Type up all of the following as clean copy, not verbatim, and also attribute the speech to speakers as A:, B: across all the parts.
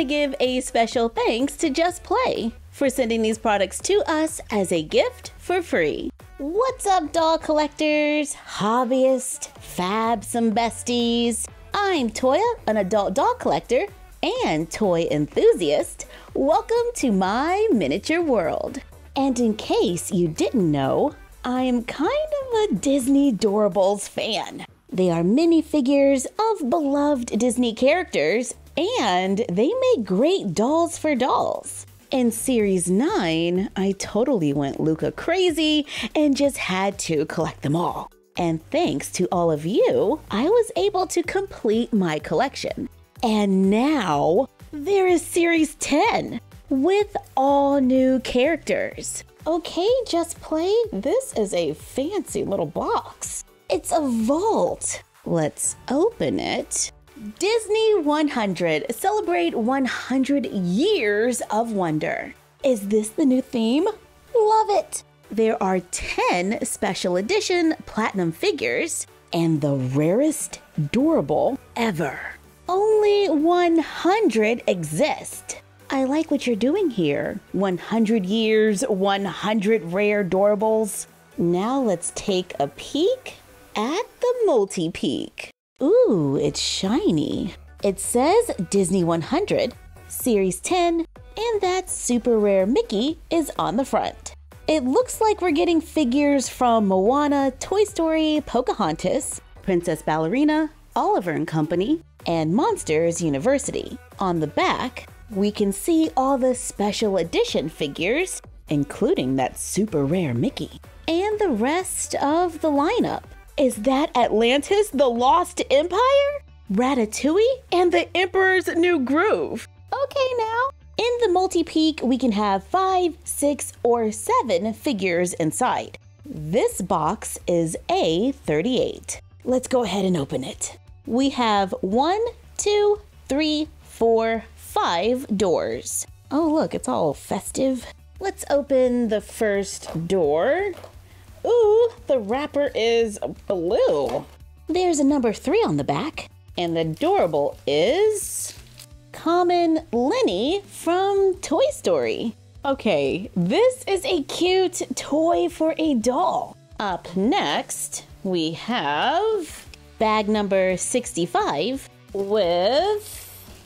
A: to give a special thanks to Just Play for sending these products to us as a gift for free. What's up, doll collectors, hobbyists, fabs, and besties? I'm Toya, an adult doll collector and toy enthusiast. Welcome to my miniature world. And in case you didn't know, I'm kind of a Disney Doorables fan. They are minifigures of beloved Disney characters, and they make great dolls for dolls. In Series 9, I totally went Luca crazy and just had to collect them all. And thanks to all of you, I was able to complete my collection. And now, there is Series 10 with all new characters. Okay, Just Play, this is a fancy little box. It's a vault. Let's open it. Disney 100, celebrate 100 years of wonder. Is this the new theme? Love it. There are 10 special edition platinum figures and the rarest Doorable ever. Only 100 exist. I like what you're doing here. 100 years, 100 rare Doorables. Now let's take a peek at the multi-peek. Ooh, it's shiny. It says Disney 100, Series 10, and that super rare Mickey is on the front. It looks like we're getting figures from Moana, Toy Story, Pocahontas, Princess Ballerina, Oliver and Company, and Monsters University. On the back, we can see all the special edition figures, including that super rare Mickey, and the rest of the lineup. Is that Atlantis, the Lost Empire? Ratatouille? And the Emperor's New Groove? Okay now. In the multi-peek, we can have 5, 6, or 7 figures inside. This box is A38. Let's go ahead and open it. We have 1, 2, 3, 4, 5 doors. Oh look, it's all festive. Let's open the first door. Ooh, the wrapper is blue. There's a number 3 on the back. And the Doorable is Common Lenny from Toy Story. Okay, this is a cute toy for a doll. Up next, we have bag number 65 with,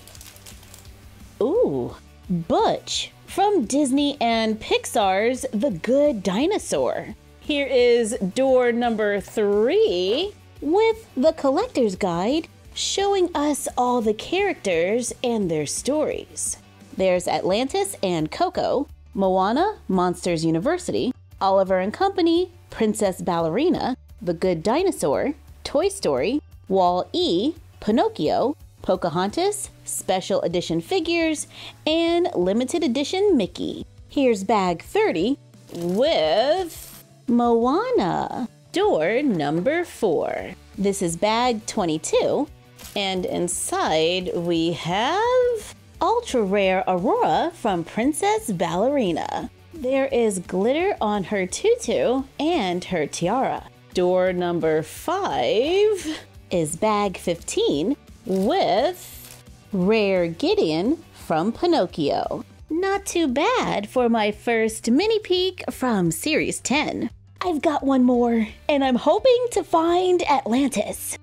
A: ooh, Butch from Disney and Pixar's The Good Dinosaur. Here is door number 3 with the collector's guide showing us all the characters and their stories. There's Atlantis and Coco, Moana, Monsters University, Oliver and Company, Princess Ballerina, The Good Dinosaur, Toy Story, Wall-E, Pinocchio, Pocahontas, special edition figures, and limited edition Mickey. Here's bag 30 with Moana, door number 4. This is bag 22, and inside we have ultra rare Aurora from Princess Ballerina. There is glitter on her tutu and her tiara. Door number 5 is bag 15 with rare Gideon from Pinocchio. Not too bad for my first mini peek from Series 10. I've got one more, and I'm hoping to find Atlantis.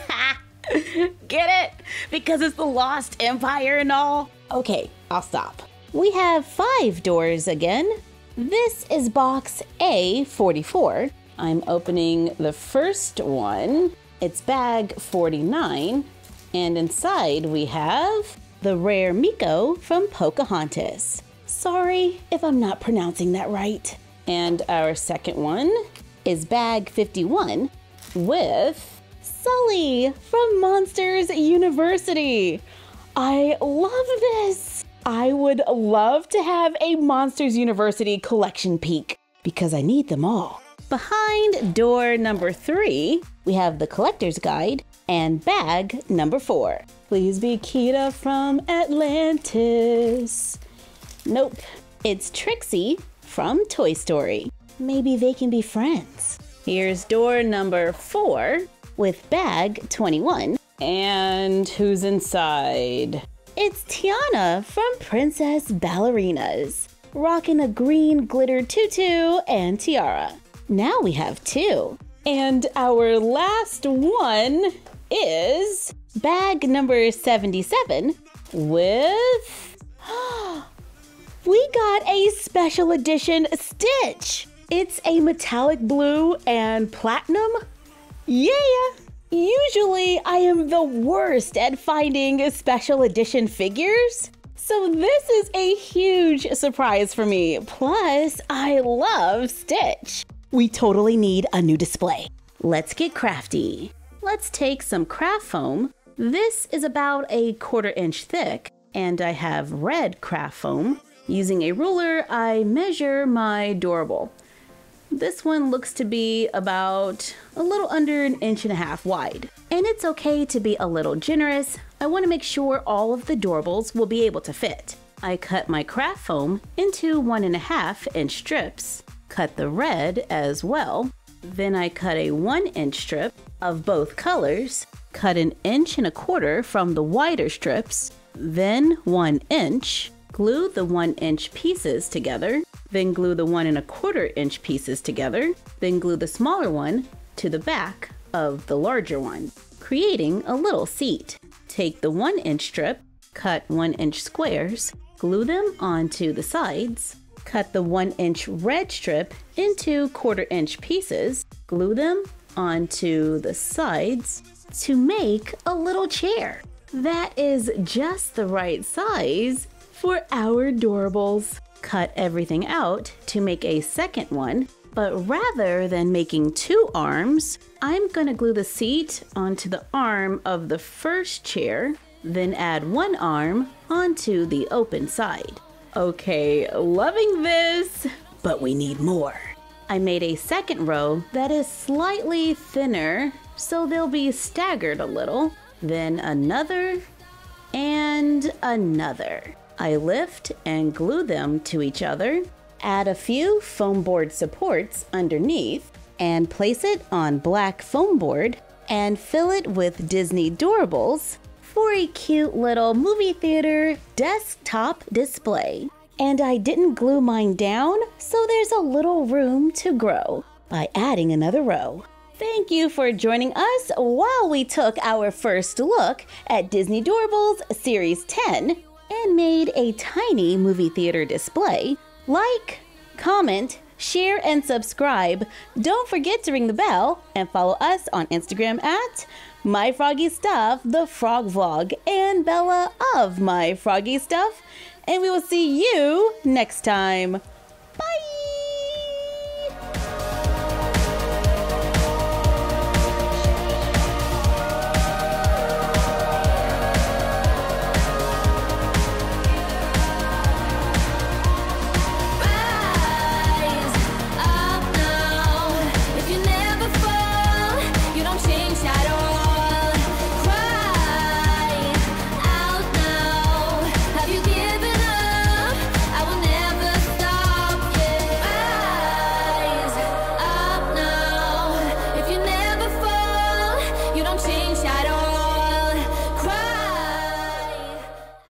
A: Ha! Get it? Because it's the Lost Empire and all? Okay, I'll stop. We have 5 doors again. This is box A44. I'm opening the first one. It's bag 49, and inside we have the rare Miko from Pocahontas. Sorry if I'm not pronouncing that right. And our second one is bag 51 with Sully from Monsters University. I love this. I would love to have a Monsters University collection peek because I need them all. Behind door number 3, we have the collector's guide and bag number 4. Please be Kita from Atlantis. Nope, it's Trixie from Toy Story. Maybe they can be friends. Here's door number 4 with bag 21. And who's inside? It's Tiana from Princess Ballerinas, rocking a green glitter tutu and tiara. Now we have 2. And our last one is bag number 77 with... we got a special edition Stitch! It's a metallic blue and platinum. Yeah! Usually I am the worst at finding special edition figures, so this is a huge surprise for me. Plus, I love Stitch. We totally need a new display. Let's get crafty. Let's take some craft foam. This is about a 1/4 inch thick, and I have red craft foam. Using a ruler, I measure my Doorable. This one looks to be about a little under 1.5 inches wide. And it's okay to be a little generous. I want to make sure all of the Doorables will be able to fit. I cut my craft foam into 1.5 inch strips. Cut the red as well. Then I cut a 1 inch strip of both colors. Cut 1.25 inches from the wider strips. Then 1 inch. Glue the 1 inch pieces together. Then glue the 1.25 inch pieces together. Then glue the smaller one to the back of the larger one, creating a little seat. Take the 1 inch strip, cut 1 inch squares, glue them onto the sides. Cut the 1 inch red strip into 1/4 inch pieces, glue them onto the sides to make a little chair. That is just the right size for our Doorables. Cut everything out to make a second one, but rather than making 2 arms, I'm gonna glue the seat onto the arm of the first chair, then add 1 arm onto the open side. Okay, loving this, but we need more. I made a second row that is slightly thinner, so they'll be staggered a little, then another, and another. I lift and glue them to each other, add a few foam board supports underneath, and place it on black foam board, and fill it with Disney Doorables for a cute little movie theater desktop display. And I didn't glue mine down, so there's a little room to grow by adding another row. Thank you for joining us while we took our first look at Disney Doorables Series 10 and made a tiny movie theater display. Like, comment, share, and subscribe. Don't forget to ring the bell and follow us on Instagram at MyFroggyStuff, the Frog Vlog, and Bella of MyFroggyStuff. And we will see you next time.